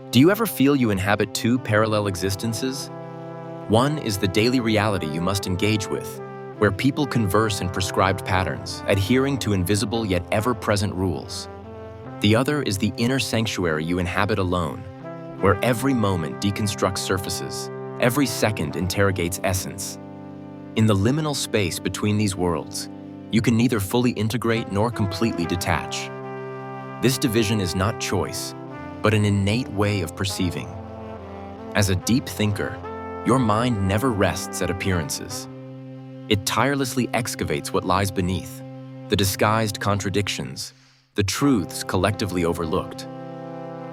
Do you ever feel you inhabit two parallel existences? One is the daily reality you must engage with, where people converse in prescribed patterns, adhering to invisible yet ever-present rules. The other is the inner sanctuary you inhabit alone, where every moment deconstructs surfaces, every second interrogates essence. In the liminal space between these worlds, you can neither fully integrate nor completely detach. This division is not choice, but an innate way of perceiving. As a deep thinker, your mind never rests at appearances. It tirelessly excavates what lies beneath, the disguised contradictions, the truths collectively overlooked.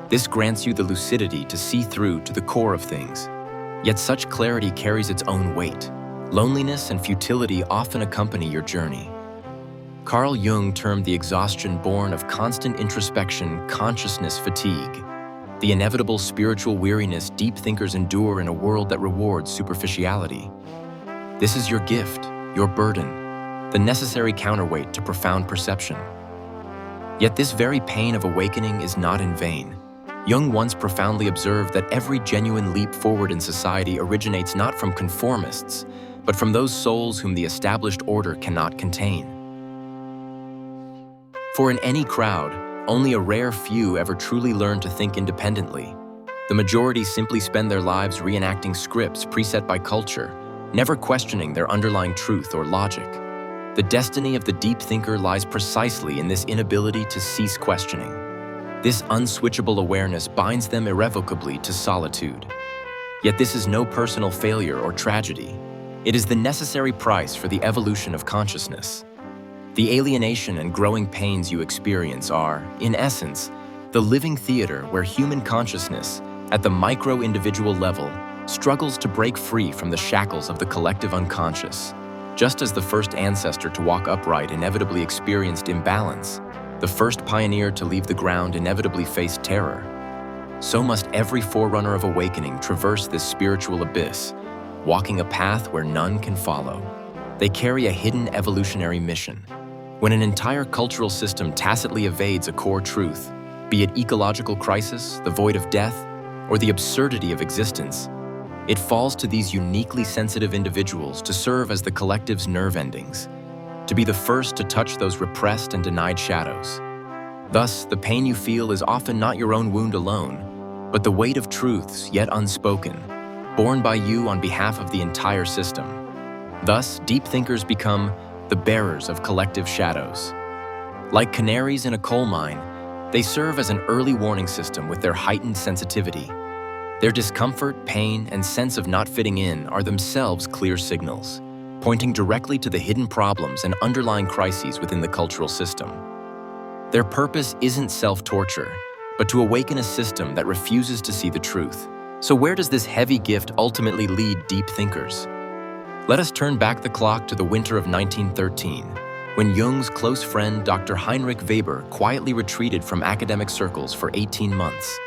This grants you the lucidity to see through to the core of things. Yet such clarity carries its own weight. Loneliness and futility often accompany your journey. Carl Jung termed the exhaustion born of constant introspection consciousness fatigue, the inevitable spiritual weariness deep thinkers endure in a world that rewards superficiality. This is your gift, your burden, the necessary counterweight to profound perception. Yet this very pain of awakening is not in vain. Jung once profoundly observed that every genuine leap forward in society originates not from conformists, but from those souls whom the established order cannot contain. For in any crowd, only a rare few ever truly learn to think independently. The majority simply spend their lives reenacting scripts preset by culture, never questioning their underlying truth or logic. The destiny of the deep thinker lies precisely in this inability to cease questioning. This unswitchable awareness binds them irrevocably to solitude. Yet this is no personal failure or tragedy. It is the necessary price for the evolution of consciousness. The alienation and growing pains you experience are, in essence, the living theater where human consciousness, at the micro-individual level, struggles to break free from the shackles of the collective unconscious. Just as the first ancestor to walk upright inevitably experienced imbalance, the first pioneer to leave the ground inevitably faced terror, so must every forerunner of awakening traverse this spiritual abyss, walking a path where none can follow. They carry a hidden evolutionary mission. When an entire cultural system tacitly evades a core truth, be it ecological crisis, the void of death, or the absurdity of existence, it falls to these uniquely sensitive individuals to serve as the collective's nerve endings, to be the first to touch those repressed and denied shadows. Thus, the pain you feel is often not your own wound alone, but the weight of truths yet unspoken, borne by you on behalf of the entire system. Thus, deep thinkers become the bearers of collective shadows. Like canaries in a coal mine, they serve as an early warning system with their heightened sensitivity. Their discomfort, pain, and sense of not fitting in are themselves clear signals, pointing directly to the hidden problems and underlying crises within the cultural system. Their purpose isn't self-torture, but to awaken a system that refuses to see the truth. So where does this heavy gift ultimately lead deep thinkers? Let us turn back the clock to the winter of 1913, when Jung's close friend Dr. Heinrich Weber quietly retreated from academic circles for 18 months.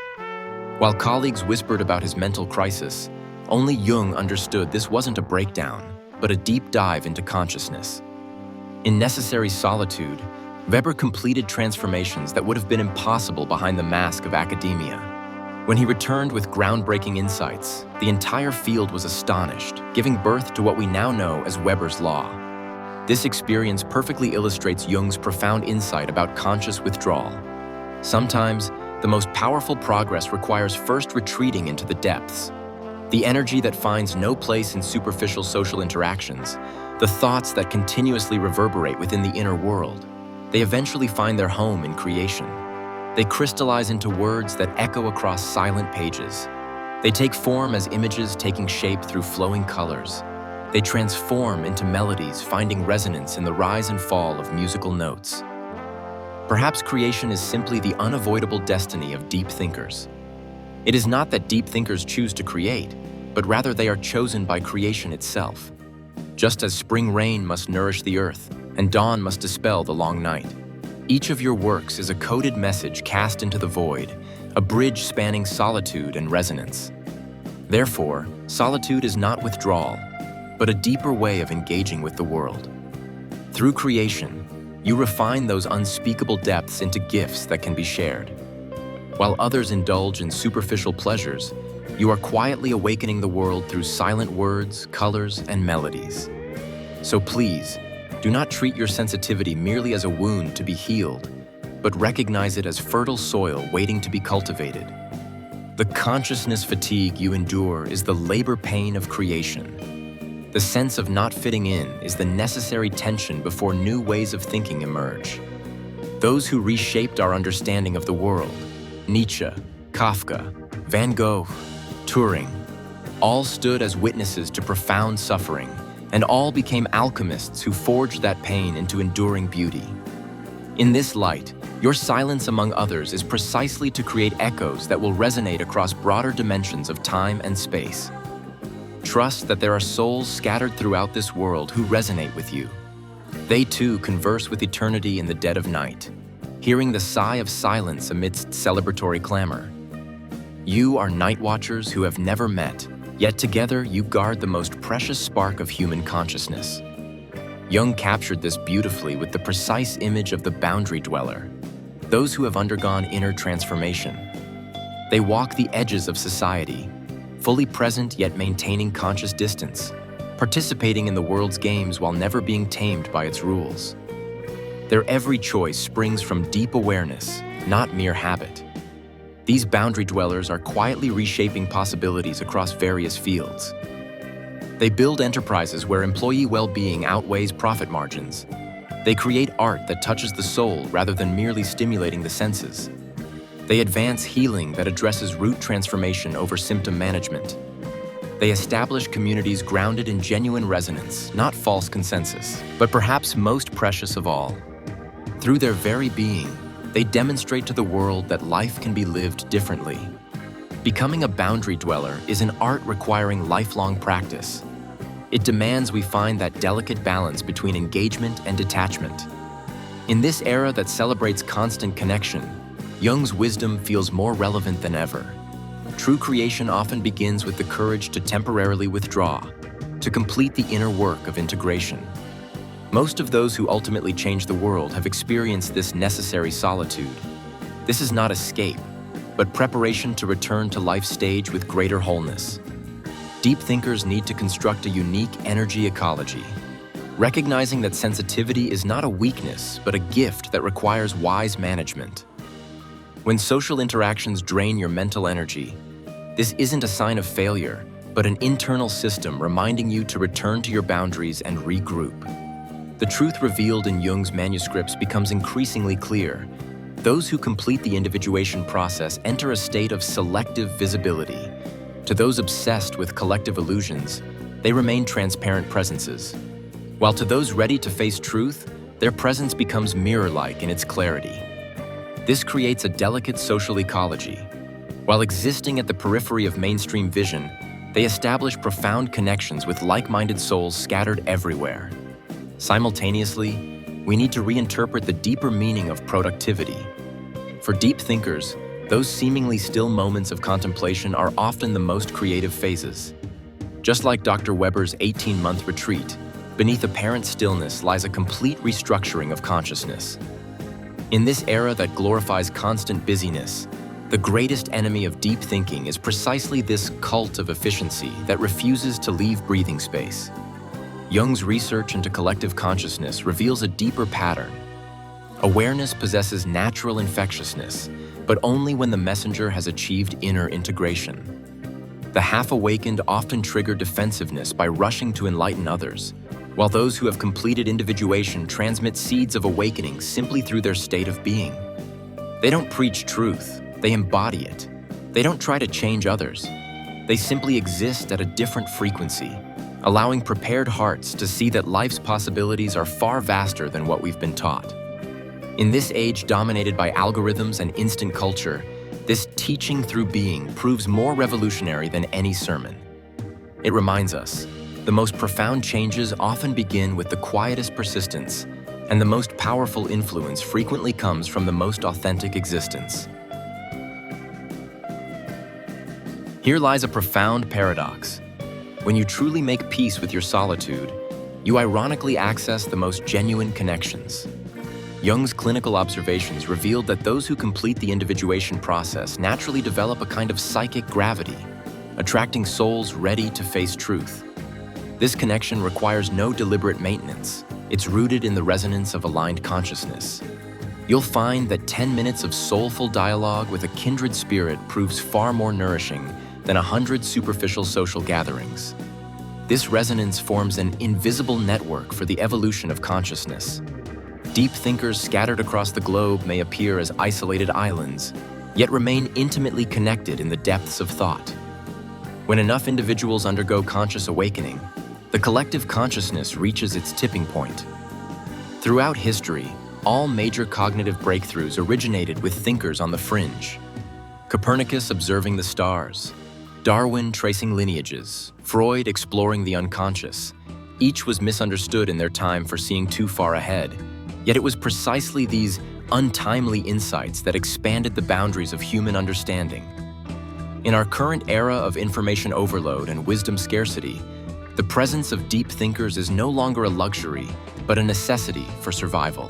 While colleagues whispered about his mental crisis, only Jung understood this wasn't a breakdown, but a deep dive into consciousness. In necessary solitude, Weber completed transformations that would have been impossible behind the mask of academia. When he returned with groundbreaking insights, the entire field was astonished, giving birth to what we now know as Weber's Law. This experience perfectly illustrates Jung's profound insight about conscious withdrawal. Sometimes, the most powerful progress requires first retreating into the depths. The energy that finds no place in superficial social interactions, the thoughts that continuously reverberate within the inner world, they eventually find their home in creation. They crystallize into words that echo across silent pages. They take form as images taking shape through flowing colors. They transform into melodies, finding resonance in the rise and fall of musical notes. Perhaps creation is simply the unavoidable destiny of deep thinkers. It is not that deep thinkers choose to create, but rather they are chosen by creation itself. Just as spring rain must nourish the earth, and dawn must dispel the long night. Each of your works is a coded message cast into the void, a bridge spanning solitude and resonance. Therefore, solitude is not withdrawal, but a deeper way of engaging with the world. Through creation, you refine those unspeakable depths into gifts that can be shared. While others indulge in superficial pleasures, you are quietly awakening the world through silent words, colors, and melodies. So please, do not treat your sensitivity merely as a wound to be healed, but recognize it as fertile soil waiting to be cultivated. The consciousness fatigue you endure is the labor pain of creation. The sense of not fitting in is the necessary tension before new ways of thinking emerge. Those who reshaped our understanding of the world, Nietzsche, Kafka, Van Gogh, Turing, all stood as witnesses to profound suffering, and all became alchemists who forged that pain into enduring beauty. In this light, your silence among others is precisely to create echoes that will resonate across broader dimensions of time and space. Trust that there are souls scattered throughout this world who resonate with you. They too converse with eternity in the dead of night, hearing the sigh of silence amidst celebratory clamor. You are night watchers who have never met, yet together you guard the most precious spark of human consciousness. Jung captured this beautifully with the precise image of the boundary dweller, those who have undergone inner transformation. They walk the edges of society, fully present yet maintaining conscious distance, participating in the world's games while never being tamed by its rules. Their every choice springs from deep awareness, not mere habit. These boundary dwellers are quietly reshaping possibilities across various fields. They build enterprises where employee well-being outweighs profit margins. They create art that touches the soul rather than merely stimulating the senses. They advance healing that addresses root transformation over symptom management. They establish communities grounded in genuine resonance, not false consensus. But perhaps most precious of all, through their very being, they demonstrate to the world that life can be lived differently. Becoming a boundary dweller is an art requiring lifelong practice. It demands we find that delicate balance between engagement and detachment. In this era that celebrates constant connection, Jung's wisdom feels more relevant than ever. True creation often begins with the courage to temporarily withdraw, to complete the inner work of integration. Most of those who ultimately change the world have experienced this necessary solitude. This is not escape, but preparation to return to life's stage with greater wholeness. Deep thinkers need to construct a unique energy ecology, recognizing that sensitivity is not a weakness, but a gift that requires wise management. When social interactions drain your mental energy, this isn't a sign of failure, but an internal system reminding you to return to your boundaries and regroup. The truth revealed in Jung's manuscripts becomes increasingly clear. Those who complete the individuation process enter a state of selective visibility. To those obsessed with collective illusions, they remain transparent presences. While to those ready to face truth, their presence becomes mirror-like in its clarity. This creates a delicate social ecology. While existing at the periphery of mainstream vision, they establish profound connections with like-minded souls scattered everywhere. Simultaneously, we need to reinterpret the deeper meaning of productivity. For deep thinkers, those seemingly still moments of contemplation are often the most creative phases. Just like Dr. Weber's 18-month retreat, beneath apparent stillness lies a complete restructuring of consciousness. In this era that glorifies constant busyness, the greatest enemy of deep thinking is precisely this cult of efficiency that refuses to leave breathing space. Jung's research into collective consciousness reveals a deeper pattern. Awareness possesses natural infectiousness, but only when the messenger has achieved inner integration. The half-awakened often trigger defensiveness by rushing to enlighten others, while those who have completed individuation transmit seeds of awakening simply through their state of being. They don't preach truth, they embody it. They don't try to change others. They simply exist at a different frequency, allowing prepared hearts to see that life's possibilities are far vaster than what we've been taught. In this age dominated by algorithms and instant culture, this teaching through being proves more revolutionary than any sermon. It reminds us, the most profound changes often begin with the quietest persistence, and the most powerful influence frequently comes from the most authentic existence. Here lies a profound paradox. When you truly make peace with your solitude, you ironically access the most genuine connections. Jung's clinical observations revealed that those who complete the individuation process naturally develop a kind of psychic gravity, attracting souls ready to face truth. This connection requires no deliberate maintenance. It's rooted in the resonance of aligned consciousness. You'll find that 10 minutes of soulful dialogue with a kindred spirit proves far more nourishing than 100 superficial social gatherings. This resonance forms an invisible network for the evolution of consciousness. Deep thinkers scattered across the globe may appear as isolated islands, yet remain intimately connected in the depths of thought. When enough individuals undergo conscious awakening, the collective consciousness reaches its tipping point. Throughout history, all major cognitive breakthroughs originated with thinkers on the fringe. Copernicus observing the stars, Darwin tracing lineages, Freud exploring the unconscious. Each was misunderstood in their time for seeing too far ahead, yet it was precisely these untimely insights that expanded the boundaries of human understanding. In our current era of information overload and wisdom scarcity, the presence of deep thinkers is no longer a luxury, but a necessity for survival.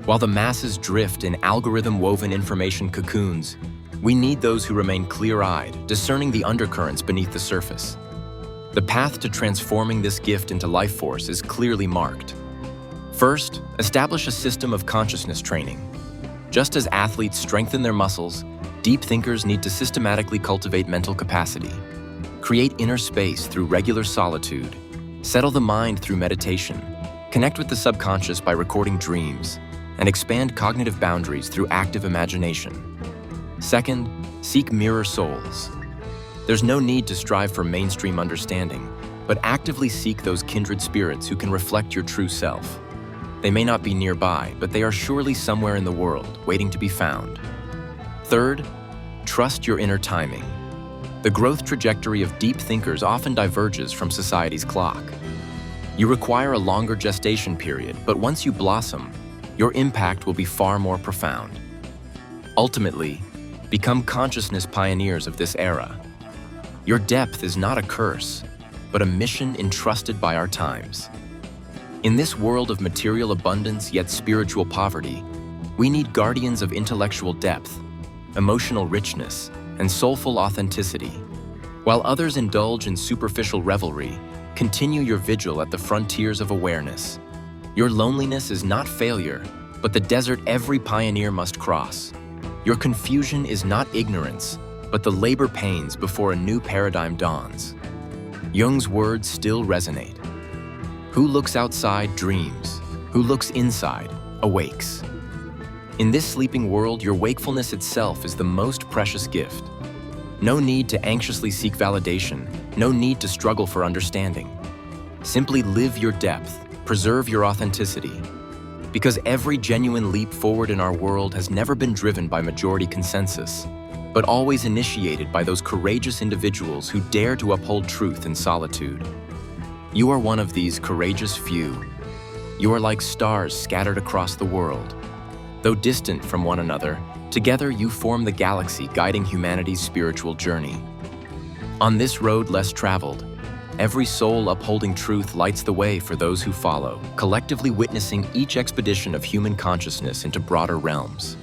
While the masses drift in algorithm-woven information cocoons, we need those who remain clear-eyed, discerning the undercurrents beneath the surface. The path to transforming this gift into life force is clearly marked. First, establish a system of consciousness training. Just as athletes strengthen their muscles, deep thinkers need to systematically cultivate mental capacity. Create inner space through regular solitude. Settle the mind through meditation. Connect with the subconscious by recording dreams, and expand cognitive boundaries through active imagination. Second, seek mirror souls. There's no need to strive for mainstream understanding, but actively seek those kindred spirits who can reflect your true self. They may not be nearby, but they are surely somewhere in the world, waiting to be found. Third, trust your inner timing. The growth trajectory of deep thinkers often diverges from society's clock. You require a longer gestation period, but once you blossom, your impact will be far more profound. Ultimately, become consciousness pioneers of this era. Your depth is not a curse, but a mission entrusted by our times. In this world of material abundance yet spiritual poverty, we need guardians of intellectual depth, emotional richness, and soulful authenticity. While others indulge in superficial revelry, continue your vigil at the frontiers of awareness. Your loneliness is not failure, but the desert every pioneer must cross. Your confusion is not ignorance, but the labor pains before a new paradigm dawns. Jung's words still resonate. Who looks outside dreams, who looks inside awakes. In this sleeping world, your wakefulness itself is the most precious gift. No need to anxiously seek validation, no need to struggle for understanding. Simply live your depth, preserve your authenticity. Because every genuine leap forward in our world has never been driven by majority consensus, but always initiated by those courageous individuals who dare to uphold truth in solitude. You are one of these courageous few. You are like stars scattered across the world. Though distant from one another, together you form the galaxy guiding humanity's spiritual journey. On this road less traveled, every soul upholding truth lights the way for those who follow, collectively witnessing each expedition of human consciousness into broader realms.